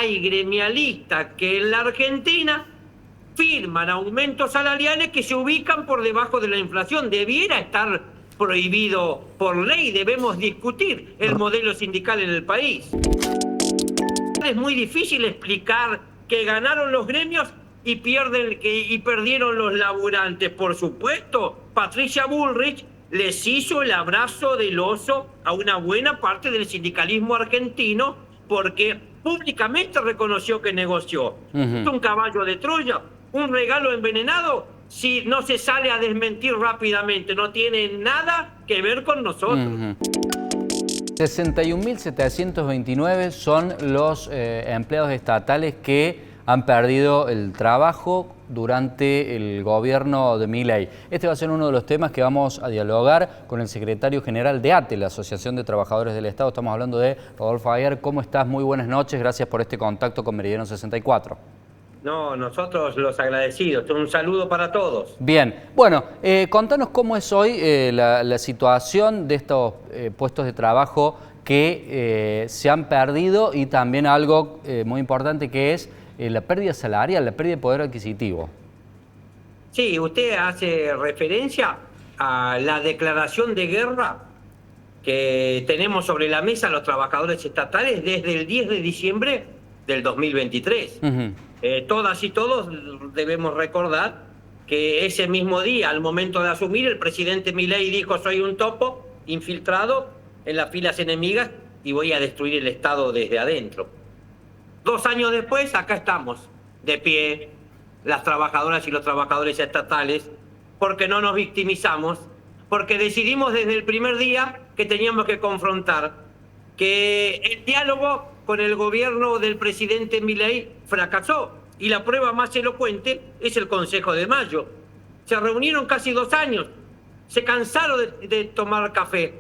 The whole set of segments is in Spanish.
hay gremialistas que en la Argentina firman aumentos salariales que se ubican por debajo de la inflación. Debiera estar prohibido por ley, debemos discutir el modelo sindical en el país. Es muy difícil explicar que ganaron los gremios y perdieron los laburantes. Por supuesto, Patricia Bullrich les hizo el abrazo del oso a una buena parte del sindicalismo argentino porque públicamente reconoció que negoció. Es un caballo de Troya, un regalo envenenado, si no se sale a desmentir rápidamente. No tiene nada que ver con nosotros. 61.729 son los empleados estatales que han perdido el trabajo durante el gobierno de Milei. Este va a ser uno de los temas que vamos a dialogar con el secretario general de ATE, la Asociación de Trabajadores del Estado. Estamos hablando de Rodolfo Aguiar. ¿Cómo estás? Muy buenas noches. Gracias por este contacto con Meridiano 64. No, nosotros los agradecidos. Un saludo para todos. Bien. Bueno, contanos cómo es hoy la situación de estos puestos de trabajo que se han perdido y también algo muy importante que es la pérdida salarial, la pérdida de poder adquisitivo. Sí, usted hace referencia a la declaración de guerra que tenemos sobre la mesa los trabajadores estatales desde el 10 de diciembre del 2023. Todas y todos debemos recordar que ese mismo día, al momento de asumir, el presidente Milei dijo: soy un topo infiltrado en las filas enemigas y voy a destruir el Estado desde adentro. 2 años después, acá estamos, de pie, las trabajadoras y los trabajadores estatales, porque no nos victimizamos, porque decidimos desde el primer día que teníamos que confrontar, que el diálogo con el gobierno del presidente Milei fracasó, y la prueba más elocuente es el Consejo de Mayo. Se reunieron casi 2 años, se cansaron de tomar café,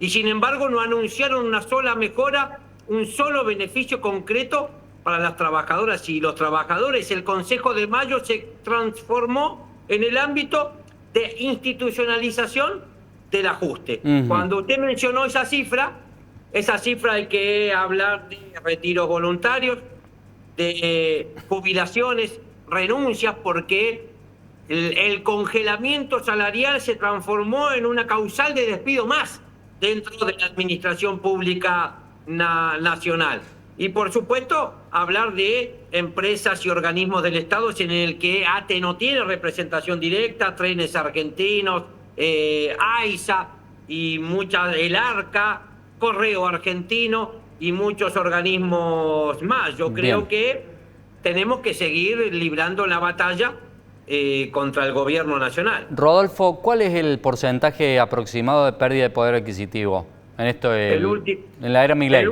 y sin embargo no anunciaron una sola mejora, un solo beneficio concreto para las trabajadoras y los trabajadores. El Consejo de Mayo se transformó en el ámbito de institucionalización del ajuste. Cuando usted mencionó esa cifra hay que hablar de retiros voluntarios, de jubilaciones, renuncias, porque el congelamiento salarial se transformó en una causal de despido más dentro de la administración pública nacional. Y por supuesto hablar de empresas y organismos del Estado en el que ATE no tiene representación directa, Trenes Argentinos, AISA y el ARCA, Correo Argentino y muchos organismos más. Yo creo que tenemos que seguir librando la batalla contra el gobierno nacional. Rodolfo, ¿cuál es el porcentaje aproximado de pérdida de poder adquisitivo en esto en la era Milei?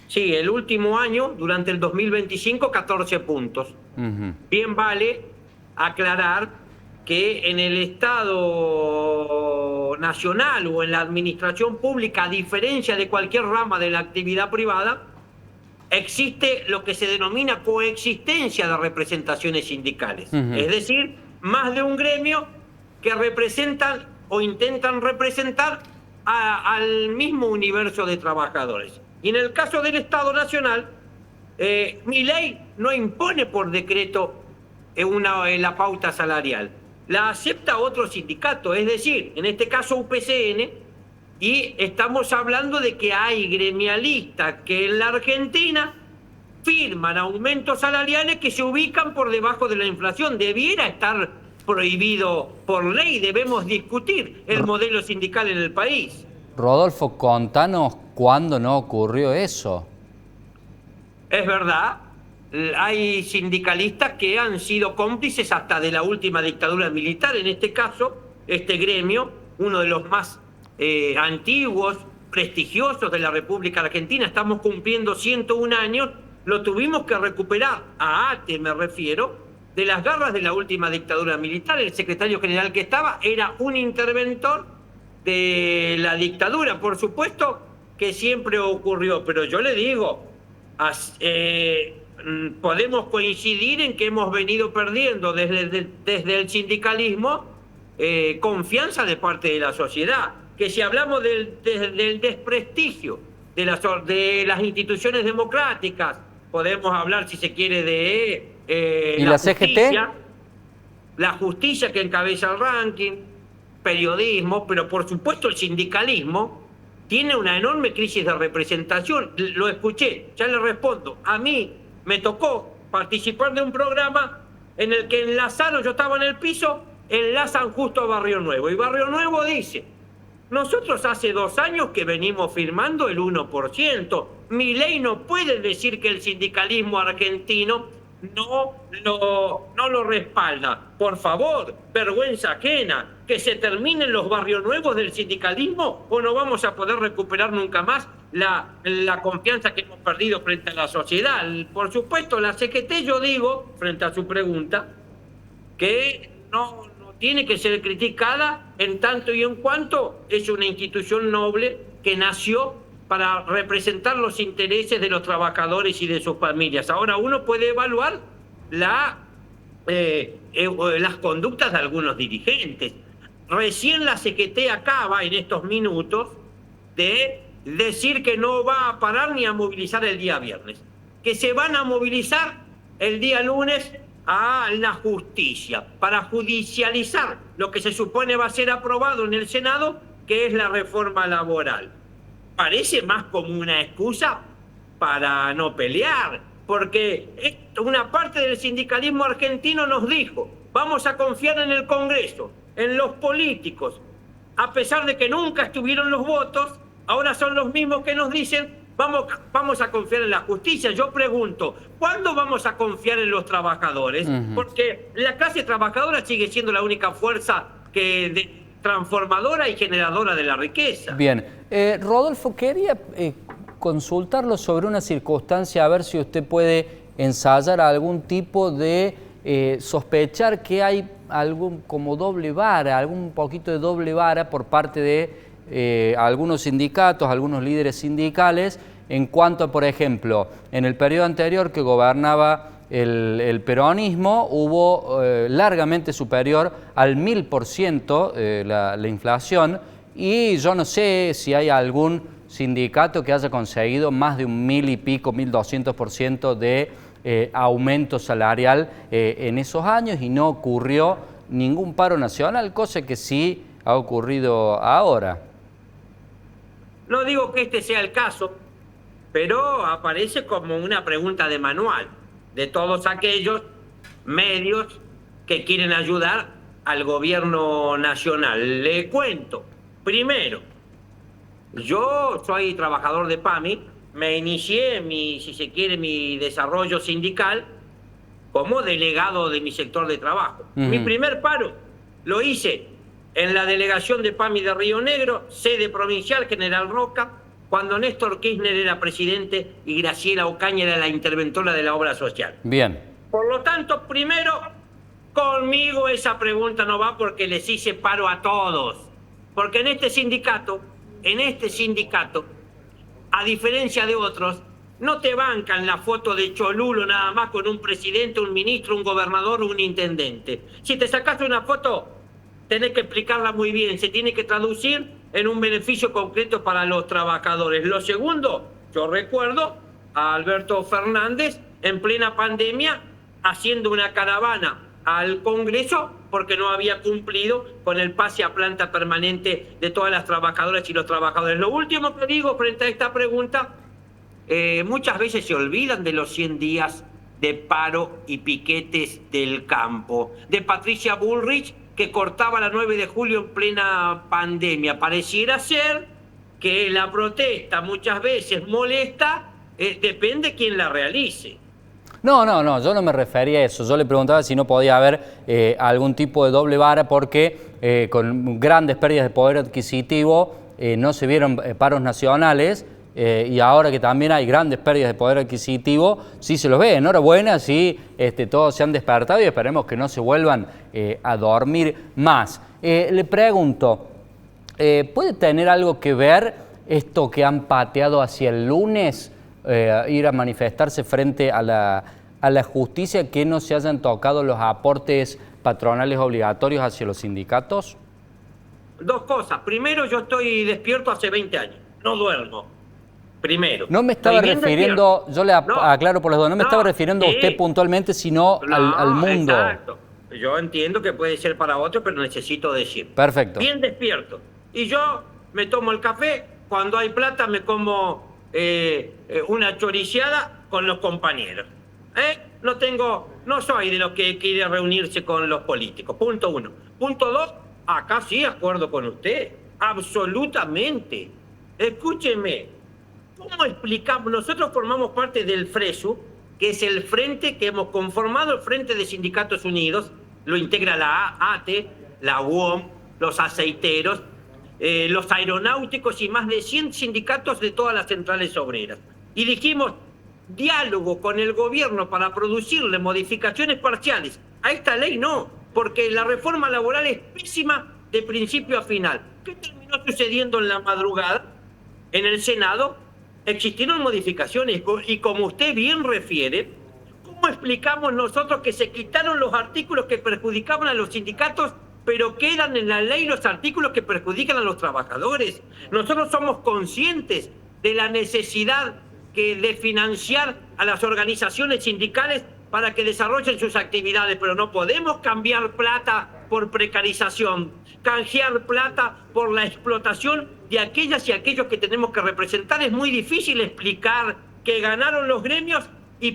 Sí, el último año, durante el 2025, 14 puntos. Bien vale aclarar que en el Estado nacional o en la administración pública, a diferencia de cualquier rama de la actividad privada, existe lo que se denomina coexistencia de representaciones sindicales. Es decir, más de un gremio que representan o intentan representar al mismo universo de trabajadores. Y en el caso del Estado Nacional, Milei no impone por decreto la pauta salarial. La acepta otro sindicato, es decir, en este caso UPCN, y estamos hablando de que hay gremialistas que en la Argentina firman aumentos salariales que se ubican por debajo de la inflación. Debiera estar prohibido por ley, debemos discutir el modelo sindical en el país. Rodolfo, contanos cuándo no ocurrió eso. Es verdad, hay sindicalistas que han sido cómplices hasta de la última dictadura militar. En este caso, este gremio, uno de los más antiguos, prestigiosos de la República Argentina, estamos cumpliendo 101 años, lo tuvimos que recuperar, a ATE me refiero, de las garras de la última dictadura militar. El secretario general que estaba era un interventor de la dictadura. Por supuesto que siempre ocurrió, pero yo le digo, podemos coincidir en que hemos venido perdiendo desde el sindicalismo confianza de parte de la sociedad, que si hablamos del desprestigio de las instituciones democráticas, podemos hablar, si se quiere, de ¿Y la CGT? La justicia que encabeza el ranking, periodismo, pero por supuesto el sindicalismo tiene una enorme crisis de representación. Lo escuché, ya le respondo. A mí me tocó participar de un programa en el que enlazaron, yo estaba en el piso, enlazan justo a Barrio Nuevo. Y Barrio Nuevo dice, nosotros hace 2 años que venimos firmando el 1%. Milei no puede decir que el sindicalismo argentino no lo respalda. Por favor, vergüenza ajena, que se terminen los barrios nuevos del sindicalismo o no vamos a poder recuperar nunca más la confianza que hemos perdido frente a la sociedad. Por supuesto, la CGT, yo digo, frente a su pregunta, que no tiene que ser criticada en tanto y en cuanto es una institución noble que nació para representar los intereses de los trabajadores y de sus familias. Ahora uno puede evaluar las conductas de algunos dirigentes. Recién la CGT acaba en estos minutos de decir que no va a parar ni a movilizar el día viernes, que se van a movilizar el día lunes a la justicia para judicializar lo que se supone va a ser aprobado en el Senado, que es la reforma laboral. Parece más como una excusa para no pelear, porque una parte del sindicalismo argentino nos dijo, vamos a confiar en el Congreso, en los políticos, a pesar de que nunca estuvieron los votos, ahora son los mismos que nos dicen, vamos a confiar en la justicia. Yo pregunto, ¿cuándo vamos a confiar en los trabajadores? Porque la clase trabajadora sigue siendo la única fuerza transformadora y generadora de la riqueza. Bien, Rodolfo, quería consultarlo sobre una circunstancia, a ver si usted puede ensayar algún tipo de sospechar que hay algún como doble vara, algún poquito de doble vara por parte de algunos sindicatos, algunos líderes sindicales, en cuanto a, por ejemplo, en el periodo anterior que gobernaba el peronismo hubo largamente superior al 1000% la inflación, y yo no sé si hay algún sindicato que haya conseguido más de 1000 y pico, 1200% de aumento salarial en esos años, y no ocurrió ningún paro nacional, cosa que sí ha ocurrido ahora. No digo que este sea el caso, pero aparece como una pregunta de manual de todos aquellos medios que quieren ayudar al gobierno nacional. Le cuento. Primero, yo soy trabajador de PAMI, me inicié si se quiere, mi desarrollo sindical como delegado de mi sector de trabajo. Mi primer paro lo hice en la delegación de PAMI de Río Negro, sede provincial, General Roca, cuando Néstor Kirchner era presidente y Graciela Ocaña era la interventora de la obra social. Bien. Por lo tanto, primero, conmigo esa pregunta no va porque les hice paro a todos. Porque en este sindicato, a diferencia de otros, no te bancan la foto de Cholulo nada más con un presidente, un ministro, un gobernador o un intendente. Si te sacaste una foto, tenés que explicarla muy bien, se tiene que traducir en un beneficio concreto para los trabajadores. Lo segundo, yo recuerdo a Alberto Fernández en plena pandemia haciendo una caravana al Congreso porque no había cumplido con el pase a planta permanente de todas las trabajadoras y los trabajadores. Lo último que digo frente a esta pregunta, muchas veces se olvidan de los 100 días de paro y piquetes del campo, de Patricia Bullrich, que cortaba la 9 de julio en plena pandemia. Pareciera ser que la protesta muchas veces molesta, depende quién la realice. No, yo no me refería a eso. Yo le preguntaba si no podía haber algún tipo de doble vara porque con grandes pérdidas de poder adquisitivo no se vieron paros nacionales, y ahora que también hay grandes pérdidas de poder adquisitivo, sí se los ve. Enhorabuena, sí, todos se han despertado y esperemos que no se vuelvan a dormir más. Le pregunto, ¿puede tener algo que ver esto que han pateado hacia el lunes, ir a manifestarse frente a la justicia, que no se hayan tocado los aportes patronales obligatorios hacia los sindicatos? Dos cosas. Primero, yo estoy despierto hace 20 años, no duermo. primero. No me estaba refiriendo, yo le aclaro por las dudas, no me estaba refiriendo a usted puntualmente, sino al mundo. Exacto. Yo entiendo que puede ser para otro, pero necesito decir. Perfecto. Bien despierto. Y yo me tomo el café, cuando hay plata me como una choriciada con los compañeros. No soy de los que quiere reunirse con los políticos. Punto 1. Punto 2, acá sí acuerdo con usted. Absolutamente. Escúcheme. ¿Cómo explicamos? Nosotros formamos parte del FRESU, que es el frente que hemos conformado, el Frente de Sindicatos Unidos. Lo integra la ATE, la UOM, los aceiteros, los aeronáuticos y más de 100 sindicatos de todas las centrales obreras. Y dijimos, diálogo con el gobierno para producirle modificaciones parciales. A esta ley no, porque la reforma laboral es pésima de principio a final. ¿Qué terminó sucediendo en la madrugada? En el Senado existieron modificaciones y como usted bien refiere, ¿cómo explicamos nosotros que se quitaron los artículos que perjudicaban a los sindicatos, pero quedan en la ley los artículos que perjudican a los trabajadores? Nosotros somos conscientes de la necesidad de financiar a las organizaciones sindicales para que desarrollen sus actividades, pero no podemos cambiar plata por precarización, canjear plata por la explotación de aquellas y aquellos que tenemos que representar. Es muy difícil explicar que ganaron los gremios y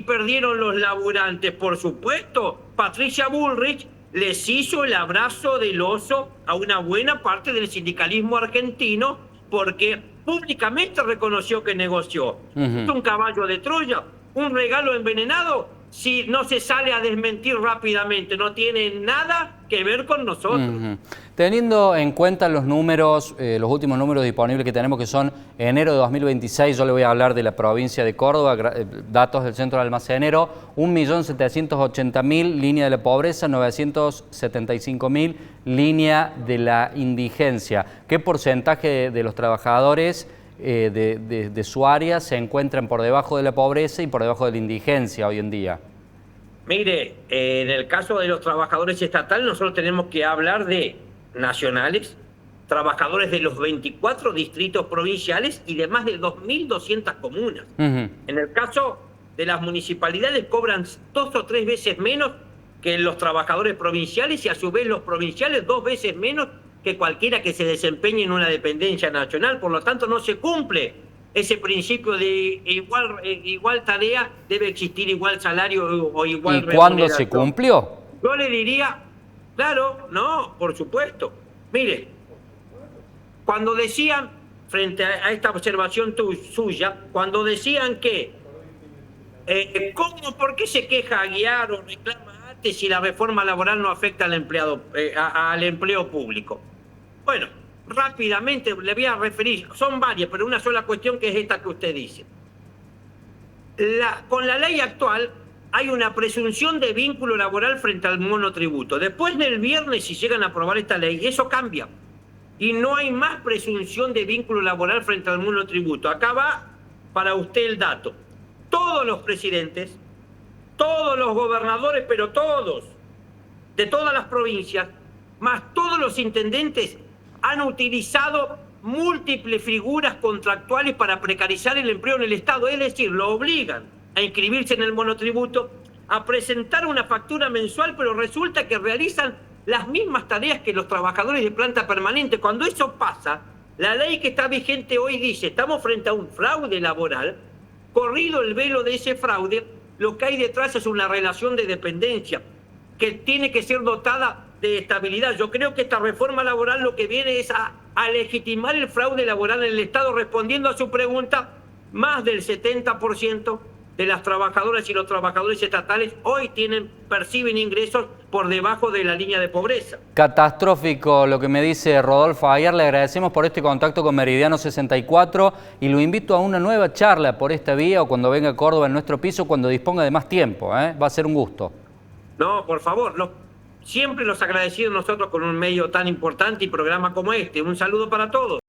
perdieron los laburantes. Por supuesto, Patricia Bullrich les hizo el abrazo del oso a una buena parte del sindicalismo argentino porque públicamente reconoció que negoció. Es un caballo de Troya, un regalo envenenado, si no se sale a desmentir rápidamente. No tiene nada que ver con nosotros. Teniendo en cuenta los números, los últimos números disponibles que tenemos, que son enero de 2026, yo le voy a hablar de la provincia de Córdoba, datos del Centro de Almacenero, 1.780.000 línea de la pobreza, 975.000 línea de la indigencia. ¿Qué porcentaje de los trabajadores de su área se encuentran por debajo de la pobreza y por debajo de la indigencia hoy en día? Mire, en el caso de los trabajadores estatales, nosotros tenemos que hablar de nacionales, trabajadores de los 24 distritos provinciales y de más de 2.200 comunas. En el caso de las municipalidades cobran 2 o 3 veces menos que los trabajadores provinciales y a su vez los provinciales 2 veces menos que cualquiera que se desempeñe en una dependencia nacional. Por lo tanto, no se cumple ese principio de igual tarea, debe existir igual salario o igual remuneración. ¿Y cuándo se cumplió? Yo le diría, claro, no, por supuesto. Mire, cuando decían, frente a esta observación suya, cuando decían que, ¿por qué se queja Aguiar o reclama antes si la reforma laboral no afecta al empleo público? Bueno, rápidamente le voy a referir, son varias, pero una sola cuestión que es esta que usted dice. Con la ley actual hay una presunción de vínculo laboral frente al monotributo. Después del viernes, si llegan a aprobar esta ley, eso cambia. Y no hay más presunción de vínculo laboral frente al monotributo. Acá va para usted el dato. Todos los presidentes, todos los gobernadores, pero todos, de todas las provincias, más todos los intendentes, han utilizado múltiples figuras contractuales para precarizar el empleo en el Estado. Es decir, lo obligan a inscribirse en el monotributo, a presentar una factura mensual, pero resulta que realizan las mismas tareas que los trabajadores de planta permanente. Cuando eso pasa, la ley que está vigente hoy dice, estamos frente a un fraude laboral, corrido el velo de ese fraude, lo que hay detrás es una relación de dependencia que tiene que ser dotada de estabilidad. Yo creo que esta reforma laboral lo que viene es a legitimar el fraude laboral en el Estado. Respondiendo a su pregunta, más del 70% de las trabajadoras y los trabajadores estatales hoy perciben ingresos por debajo de la línea de pobreza. Catastrófico lo que me dice Rodolfo Aguiar. Le agradecemos por este contacto con Meridiano 64 y lo invito a una nueva charla por esta vía o cuando venga a Córdoba en nuestro piso, cuando disponga de más tiempo. Va a ser un gusto. No, por favor, siempre los agradecidos nosotros con un medio tan importante y programa como este. Un saludo para todos.